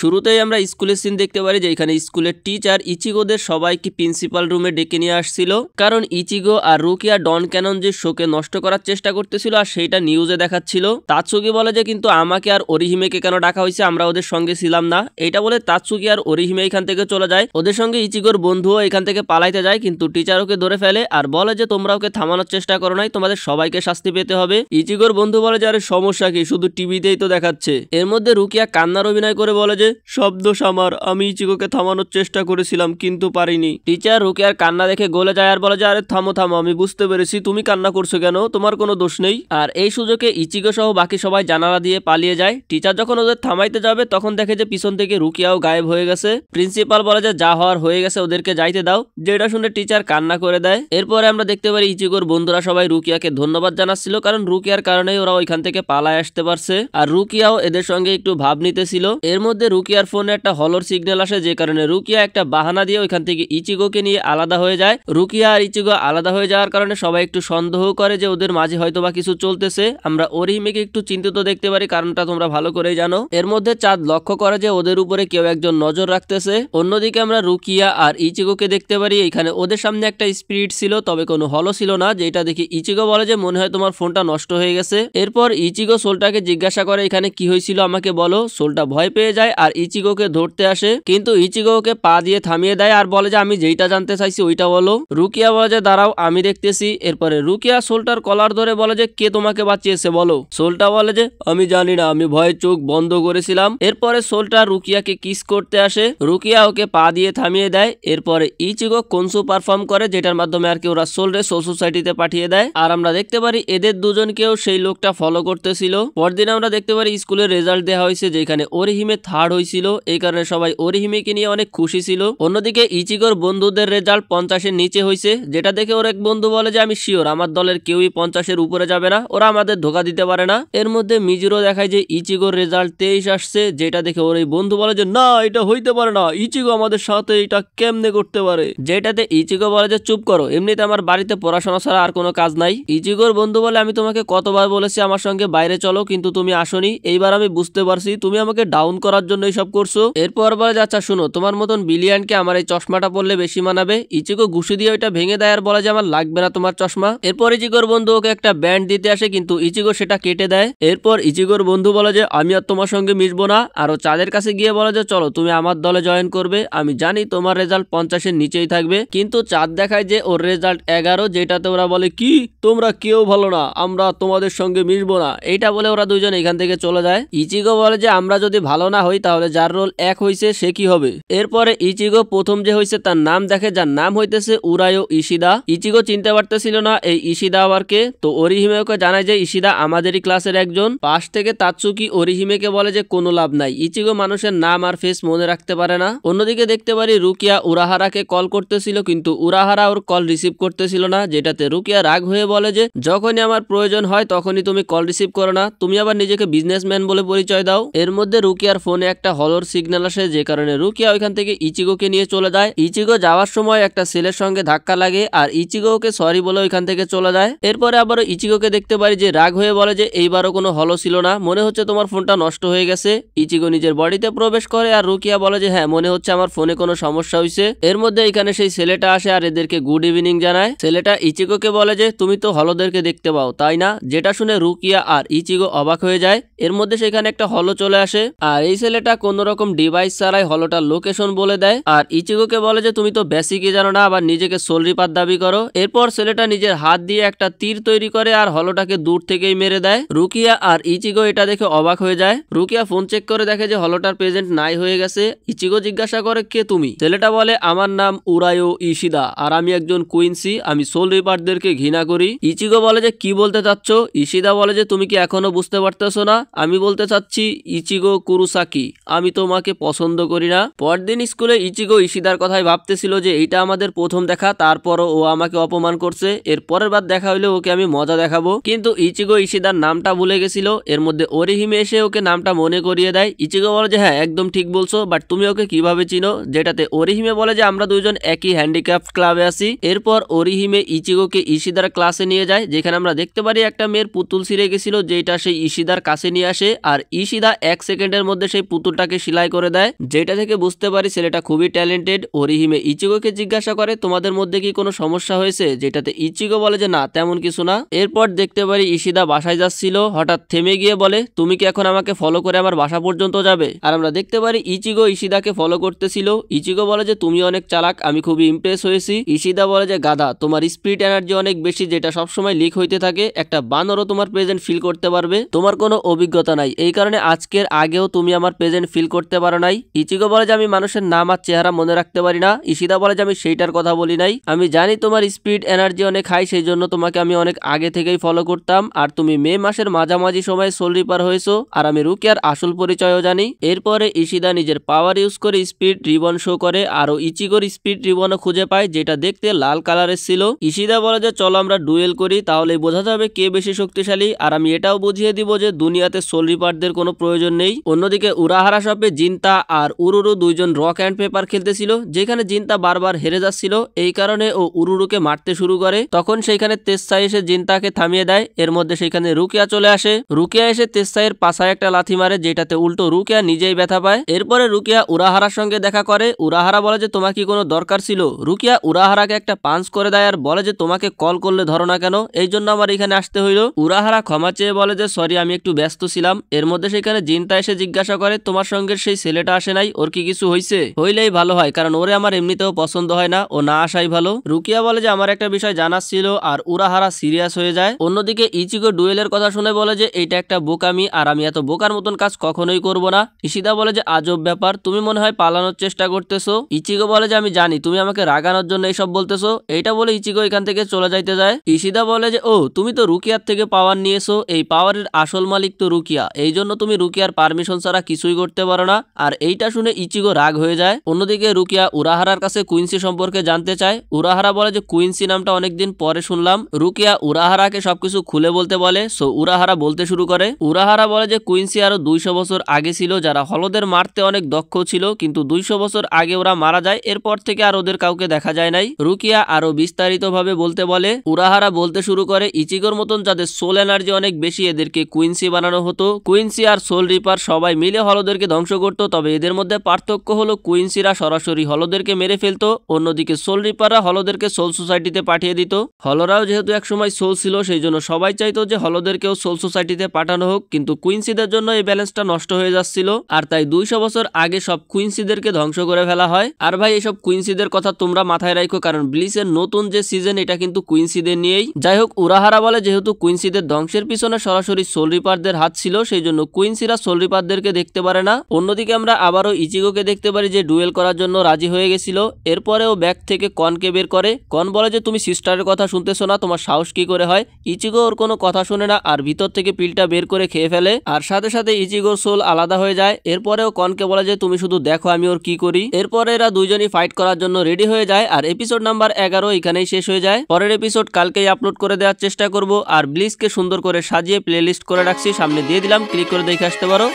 শুরুতেই আমরা স্কুলের সিন দেখতে পারি যে এখানে স্কুলের টিচার ইচিগোদের সবাইকে প্রিন্সিপাল রুমে ডেকে নিয়ে আসছিল, কারণ ইচিগো আর রুকিয়া ডন ক্যানন যে শোকে নষ্ট করার চেষ্টা করতেছিল আর সেইটা নিউজে দেখাচ্ছিল। তাৎসুকি বলে যে কিন্তু আমাকে আর অরিহিমেকে কেন ডাকা হয়েছে, আমরা ওদের সঙ্গে ছিলাম না। এটা বলে তাৎসুকি আর অরিহিমে এখান থেকে চলে যায়। ওদের সঙ্গে ইচিগোর বন্ধুও এখান থেকে পালাইতে যায়, কিন্তু টিচার ওকে ধরে ফেলে আর বলে যে তোমরা ওকে থামানোর চেষ্টা করো নাই, তোমাদের সবাইকে শাস্তি পেতে হবে। ইচিগোর বন্ধু বলে যে আরে সমস্যা কি, শুধু টিভিতেই তো দেখাচ্ছে। এর মধ্যে রুকিয়া কান্নার অভিনয় করে বলে যে সব দোষ আমার, আমি ইচিগোকে থামানোর চেষ্টা করেছিলাম কিন্তু পারিনি। টিচার রুকিয়ার কান্না দেখে গলে যায় আর বলে যে আরে থামো থামো, আমি বুঝতে পেরেছি তুমি কান্না করছো কেন, তোমার কোনো দোষ নেই। আর এই সুযোগে ইচিগো সহ বাকি সবাই জানালা দিয়ে পালিয়ে যায়। টিচার যখন ওদের থামাইতে যাবে তখন দেখে যে পিছন থেকে রুকিয়াও গায়েব হয়ে গেছে। প্রিন্সিপাল বলে যে যা হওয়ার হয়ে গেছে, ওদেরকে যাইতে দাও। যেটা শুনে টিচার কান্না করে দেয়। এরপরে আমরা দেখতে পারি ইচিগোর বন্ধুরা সবাই রুকিয়াকে ধন্যবাদ জানাচ্ছিল, কারণ রুকিয়ার কারণেই ওরা ওইখান থেকে পালায় আসতে পারছে। আর রুকিয়াও এদের সঙ্গে একটু ভাব নিতেছিল। এর মধ্যে রুকিয়ার ফোনে একটা হলোর সিগন্যাল আসে, যে কারণে রুকিয়া একটা বাহানা দিয়ে ওইখান থেকে ইচিগোকে নিয়ে আলাদা হয়ে যায়। রুকিয়া আর ইচিগো আলাদা হয়ে যাওয়ার কারণে সবাই একটু সন্দেহ করে যে ওদের মাঝে হয়তো বা কিছু চলতেছে। আমরা অরিহিমেকে একটু চিন্তিত দেখতে পারি, কারণটা তোমরা ভালো করেই জানো। এর মধ্যে চাঁদ লক্ষ্য করে যে ওদের উপরে কেউ একজন নজর রাখতেছে। অন্যদিকে আমরা রুকিয়া আর ইচিগোকে দেখতে পারি, এখানে ওদের সামনে একটা স্পিরিট ছিল, তবে কোনো হলো ছিল না। যেটা দেখে ইচিগো বলে যে মনে হয় তোমার ফোনটা নষ্ট হয়ে গেছে। এরপর ইচিগো সোলটাকে জিজ্ঞাসা করে এখানে কি হয়েছিল আমাকে বলো। সোলটা ভয় পেয়ে যায় আর ইচিগোকে ধরতে আসে, কিন্তু ইচিগো ওকে পা দিয়ে থামিয়ে দেয় আর বলে যে আমি যেইটা জানতে চাইছি ওইটা বলো। রুকিয়া বলে যে দাঁড়াও আমি দেখতেছি। এরপরে রুকিয়া সোলটার কলার ধরে বলে যে কে তোমাকে বাঁচিয়েছে বলো। সোলটা বলে যে আমি জানি না, আমি ভয়ে চোখ বন্ধ করেছিলাম। এরপরে সোলটা রুকিয়াকে কিস করতে আসে, রুকিয়া ওকে পা দিয়ে থামিয়ে দেয়। এরপরে ইচিগো কনসু পারফর্ম করে, যেটার মাধ্যমে আর কি ওরা সোলরে সোল সোসাইটিতে পাঠিয়ে দেয়। আর আমরা দেখতে পারি এদের দুজনকেও সেই লোকটা ফলো করতেছিল। পরদিন আমরা দেখতে পারি স্কুলের রেজাল্ট দেওয়া হয়েছে, যেখানে অরিহিমে থার্ড হয়েছিল। এই কারণে সবাই অরিহিমেকে নিয়ে অনেক খুশি ছিল। অন্যদিকে ইচিগোর বন্ধুদের রেজাল্ট 50-এর নিচে হয়েছে, যেটা দেখে ওর এক বন্ধু বলে যে আমি শিওর আমার দলের কেউই 50-এর উপরে যাবে না, ওরা আমাদের ধোকা দিতে পারে না। এর মধ্যে মিজুরো দেখায় যে ইচিগোর রেজাল্ট 23 আসছে, যেটা দেখে ওর এই বন্ধু বলে যে না এটা হইতে পারে না, ইচিগো আমাদের সাথে এটা কেমনে করতে পারে। যেটাতে ইচিগো বলে যে চুপ করো, এমনিতে আমার বাড়িতে পড়াশোনা ছাড়া আর কোনো কাজ নাই। ইচিগোর বন্ধু বলে আমি তোমাকে কতবার বলেছি আমার সঙ্গে বাইরে চলো, কিন্তু তুমি আসোনি। এইবার আমি বুঝতে পারছি তুমি আমাকে ডাউন করার জন্য এইসব করছো। এরপর বলে যে আচ্ছা শুনো, তোমার মতন বিলিয়ানকে আমার এই চশমাটা পরলে বেশি মানাবে। ইচিগো ঘুষি দিয়ে ওইটা ভেঙে দেয় আর বলে যে আমার লাগবে না তোমার চশমা। এরপর ইচিগোর বন্ধু ওকে একটা ব্যান্ড দিতে আসে, কিন্তু ইচিগো সেটা কেটে দেয়। এরপর ইচিগোর বন্ধু বলে যে আমি আর তোমার সঙ্গে মিশবো না, আর ও চাঁদের কাছে গিয়ে বলে যে চলো তুমি আমার দলে জয়েন করবে, আমি জানি তোমার রেজাল্ট 50-এর নিচেই থাকবে। কিন্তু চাঁদ দেখায় যে ওর রেজাল্ট 11, যেটাতে ওরা বলে কি তোমরা কেউ ভালো না, আমরা তোমাদের সঙ্গে মিশবো না। এইটা বলে ওরা দুইজন এখান থেকে চলে যায়। ইচিগো বলে যে আমরা যদি ভালো না হই তাহলে যার রোল 1 হইছে সে কি হবে। এরপরে ইচিগো প্রথম যে হইছে তার নাম দেখে, যার নাম হইতেছে উরায়ো ইশিদা। ইচিগো চিনতে পারতেছিল না এই ইশিদা আবার কে, তো অরিহিমে ওকে জানায় যে ইশিদা আমাদেরই ক্লাসের একজন। পাশ থেকে তাৎসুকি অরিহিমেকে বলে যে কোনো লাভ নাই, ইচিগো মানুষের নাম আর ফেস মনে রাখতে পারে না। অন্যদিকে দেখতে পারি রুকিয়া উরাহারাকে কল করতেছিল, কিন্তু উরাহারা ওর কল রিসিভ করতেছিল না। যেটাতে রুকিয়া রাগ হয়ে বলে যে যখনই আমার প্রয়োজন হয় তখনই তুমি কল রিসিভ করো না, তুমি আবার নিজেকে বিজনেসম্যান বলে পরিচয় দাও। এর মধ্যে রুকিয়ার ফোনে একটা হলোর সিগন্যাল আসে, যে কারণে রুকিয়া ওইখান থেকে ইচিগোকে নিয়ে চলে যায়। ইচিগো যাওয়ার সময় একটা ছেলের সঙ্গে ধাক্কা লাগে আর ইচিগো ওকে সরি বলে ওইখান থেকে চলে যায়। এরপরে আবারও ইচিগোকে দেখতে পারি যে রাগ হয়ে বলে যে এইবারও কোনো হলো ছিল না, মনে হচ্ছে তোমার ফোনটা নষ্ট হয়ে গেছে। ইচিগো নিজের বডিতে প্রবেশ করে আর রুকিয়া বলে যে হ্যাঁ মনে হচ্ছে আমার ফোনে কোনো সমস্যা হয়েছে। এর মধ্যে এখানে সেই ছেলেটা আসে আর এদেরকে গুড ইভিনিং জানায়। ছেলেটা ইচিগোকে বলে যে তুমি তো হলোদেরকে দেখতে পাও তাই না, যেটা শুনে রুকিয়া আর ইচিগো অবাক হয়ে যায়। এর মধ্যে সেখানে একটা হলো চলে আসে আর এই ছেলেটা কোন রকম ডিভাইস ছাড়াই হলোটার লোকেশন বলে দেয় আর ইচিগোকে বলে যে তুমি তো বেসিকই জানো না, আবার নিজেকে সোল রিপার দাবি করো। এরপর ছেলেটা নিজের হাত দিয়ে একটা তীর তৈরি করে আর হলোটাকে দূর থেকেই মেরে দেয়। রুকিয়া আর ইচিগো এটা দেখে অবাক হয়ে যায়। রুকিয়া ফোন চেক করে দেখে যে হলোটার প্রেজেন্ট নাই হয়ে গেছে। ইচিগো জিজ্ঞাসা করে কে তুমি। ছেলেটা বলে আমার নাম উরায়ো ইশিদা আর আমি একজন কুইন্সি, আমি সোল রিপারদেরকে ঘৃণা করি। ইচিগো বলে যে কি বলতে চাচ্ছ। ইশিদা বলে যে তুমি কি এখনো বুঝতে পারতেছো না, আমি বলতে চাচ্ছি ইচিগো কুরুসাকি, আমি তোমাকে পছন্দ করি না। পরদিন স্কুলে ইচিগো ইশিদার কথাই ভাবতেছিল যে এইটা আমাদের প্রথম দেখা, তারপরও ও আমাকে অপমান করছে, এর পরের বার দেখা হইলে ওকে আমি মজা দেখাবো। কিন্তু ইচিগো ইশিদার নামটা ভুলে গেছিল। এর মধ্যে অরিহিমে এসে ওকে নামটা মনে করিয়ে দেয়। ইচিগো বলে যে হ্যাঁ একদম ঠিক বলছো, বাট তুমি ওকে কিভাবে চিনো। যেটাতে অরিহিমে বলে যে আমরা দুইজন একই হ্যান্ডিক্রাফট ক্লাবে আছি। এরপর অরিহিমে ইচিগোকে ইশিদার ক্লাসে নিয়ে যায়, যেখানে আমরা দেখতে পারি একটা মেয়ের পুতুল ছিঁড়ে গেছিল, যেটা সেই ইশিদার কাছে নিয়ে আসে আর ইশিদা 1 সেকেন্ডের মধ্যে সেই পুতুল আঁচলটাকে সেলাই করে দেয়, যেটা থেকে বুঝতে পারি ছেলেটা খুবই ট্যালেন্টেড। ওরিহিমে ইচিগোকে জিজ্ঞাসা করে তোমাদের মধ্যে কি কোনো সমস্যা হয়েছে, যেটাতে ইচিগো বলে যে না তেমন কিছু না। এরপর দেখতে পারি ইশিদা বাসায় যাচ্ছিল, হঠাৎ থেমে গিয়ে বলে তুমি কি এখন আমাকে ফলো করে আমার বাসা পর্যন্ত যাবে। আর আমরা দেখতে পারি ইচিগো ইশিদাকে ফলো করতেছিল। ইচিগো বলে যে তুমি অনেক চালাক, আমি খুবই ইমপ্রেস হয়েছি। ইশিদা বলে যে গাধা, তোমার স্পিরিট এনার্জি অনেক বেশি, যেটা সবসময় লিক হইতে থাকে, একটা বানরও তোমার প্রেজেন্ট ফিল করতে পারবে, তোমার কোনো অভিজ্ঞতা নাই, এই কারণে আজকের আগেও তুমি আমার প্রেজেন্ট ফিল করতে পারো নাই। ইচিগো বলে যে আমি মানুষের নাম আর চেহারা মনে রাখতে পারি না। ইশিদা বলে যে আমি সেইটার কথা বলি নাই, আমি জানি তোমার স্পিরিট এনার্জি অনেক হাই, সেই জন্য তোমাকে আমি অনেক আগে থেকেই ফলো করতাম, আর তুমি মে মাসের মাঝামাঝি সময় সোল রিপার হয়েছো, আর আমি রুকিয়ার আসল পরিচয়ও জানি। এরপরে ইশিদা নিজের পাওয়ার ইউজ করে স্পিরিট রিবন শো করে, আরো ইচিগোর স্পিরিট রিবনও খুঁজে পায়, যেটা দেখতে লাল কালারের ছিল। ইশিদা বলে যে চলো আমরা ডুয়েল করি, তাহলে বোঝা যাবে কে বেশি শক্তিশালী, আর আমি এটাও বুঝিয়ে দিব যে দুনিয়াতে সোল রিপারদের কোনো প্রয়োজন নেই। অন্যদিকে উরাহারা শপে জিনতা আর উরুরু দুইজন রক অ্যান্ড পেপার খেলতেছিল, যেখানে জিনতা বারবার হেরে যাচ্ছিল, এই কারণে ও উরুরুকে মারতে শুরু করে। তখন সেইখানে তেসাই এসে জিনতাকে থামিয়ে দেয়, এর মধ্যে সেখানে রুকিয়া চলে আসে। রুকিয়া এসে তেসাইয়ের পাছায় একটা লাথি মারে, যেটাতে উল্টো রুকিয়া নিজেই ব্যথা পায়। এরপরে রুকিয়া উরাহারার সঙ্গে দেখা করে। উরাহারা বলে যে তোমার কি কোনো দরকার ছিল। রুকিয়া উরাহারাকে একটা পাঞ্চ করে দেয় আর বলে যে তোমাকে কল করলে ধরো না কেন, এই জন্য আমার এখানে আসতে হইলো। উরাহারা ক্ষমা চেয়ে বলে যে সরি আমি একটু ব্যস্ত ছিলাম। এর মধ্যে সেখানে জিনতা এসে জিজ্ঞাসা করে তোমার সঙ্গে সেই ছেলেটা আসে নাই, ওর কি কিছু হয়েছে? হইলেই ভালো হয়, কারণ ওরে আমার এমনিতেও পছন্দ হয় না, ও না আসাই ভালো। রুকিয়া বলে যে আমার একটা বিষয় জানার ছিল, আর উরাহারা সিরিয়াস হয়ে যায়। অন্যদিকে ইচিগো ডুয়েলের কথা শুনে বলে যে এইটা একটা বোকামি, আর আমি এত বোকার মতন কাজ কখনোই করব না। ইশিদা বলে যে আজব ব্যাপার, তুমি মনে হয় পালানোর চেষ্টা করতেছো। ইচিগো বলে যে আমি জানি তুমি আমাকে রাগানোর জন্য এইসব বলতেছো। এইটা বলে ইচিগো এখান থেকে চলে যাইতে যায়। ইশিদা বলে যে ও তুমি তো রুকিয়ার থেকে পাওয়ার নিয়েছো, এই পাওয়ারের আসল মালিক তো রুকিয়া, এই জন্য তুমি রুকিয়ার পারমিশন ছাড়া কিছুই করতে পারো না। আর এইটা শুনে ইচিগো রাগ হয়ে যায়। অন্যদিকে রুকিয়া উরাহারার কাছে কুইন্সি সম্পর্কে জানতে চায়। উরাহারা বলে যে কুইন্সি নামটা অনেকদিন পরে শুনলাম। রুকিয়া উরাহারাকে সবকিছু খুলে বলতে বলে, সো উরাহারা বলতে শুরু করে। উরাহারা বলে যে কুইন্সি আরো 200 বছর আগে ছিল, যারা হলদের মারতে অনেক দক্ষ ছিল, কিন্তু 200 বছর আগে ওরা মারা যায়, এরপর থেকে আর ওদের কাউকে দেখা যায় নাই। রুকিয়া আরো বিস্তারিত ভাবে বলতে বলে। উরাহারা বলতে শুরু করে ইচিগোর মতন যাদের সোল এনার্জি অনেক বেশি, এদেরকে কুইন্সি বানানো হতো। কুইন্সি আর সোল রিপার সবাই মিলে হলদেরকে ধ্বংস করত, তবে এদের মধ্যে পার্থক্য হলো কুইন্সিরা সরাসরি হলদেরকে মেরে ফেলতো, অন্যদিকে সোল রিপাররা হলদেরকে সোল সোসাইটিতে পাঠিয়ে দিত। হলরাও যেহেতু একসময় সোল ছিল, সেই জন্য সবাই চাইতো যে হলদেরকেও সোল সোসাইটিতে পাঠানো হোক, কিন্তু কুইন্সিদের জন্য এই ব্যালেন্সটা নষ্ট হয়ে যাচ্ছিল, আর তাই 200 বছর আগে সব কুইন্সিদেরকে ধ্বংস করে ফেলা হয়। আর ভাই এইসব কুইন্সিদের কথা তোমরা মাথায় রাখো, কারণ ব্লিচের নতুন যে সিজন এটা কিন্তু কুইন্সিদের নিয়েই। যাই হোক, উরাহারা বলে যেহেতু কুইন্সিদের ধ্বংসের পিছনে সরাসরি সোল রিপারদের হাত ছিল, সেই জন্য কুইন্সিরা সোল রিপারদেরকে দেখতে পারে না। অন্যদিকে আমরা আবারও ইচিগোকে দেখতে পারি যে ডুয়েল করার জন্য রাজি হয়ে গেছিল। এরপরেও ব্যাগ থেকে কনকে বের করে। কন বলে যে তুমি সিস্টারের কথা শুনতেছো না, তোমার সাহস কি করে হয়। ইচিগো ওর কোনো কথা শুনে না, আর ভিতর থেকে পিলটা বের করে খেয়ে ফেলে, আর সাথে সাথে ইচিগোর সোল আলাদা হয়ে যায়। এরপরেও কনকে বলে যে তুমি শুধু দেখো আমি ওর কি করি। এরপরে এরা দুইজনই ফাইট করার জন্য রেডি হয়ে যায়, আর এপিসোড নাম্বার 11 এখানেই শেষ হয়ে যায়। পরের এপিসোড কালকেই আপলোড করে দেওয়ার চেষ্টা করব, আর ব্লিচকে সুন্দর করে সাজিয়ে প্লেলিস্ট করে রাখছি, সামনে দিয়ে দিলাম, ক্লিক করে দেখে আসতে পারো।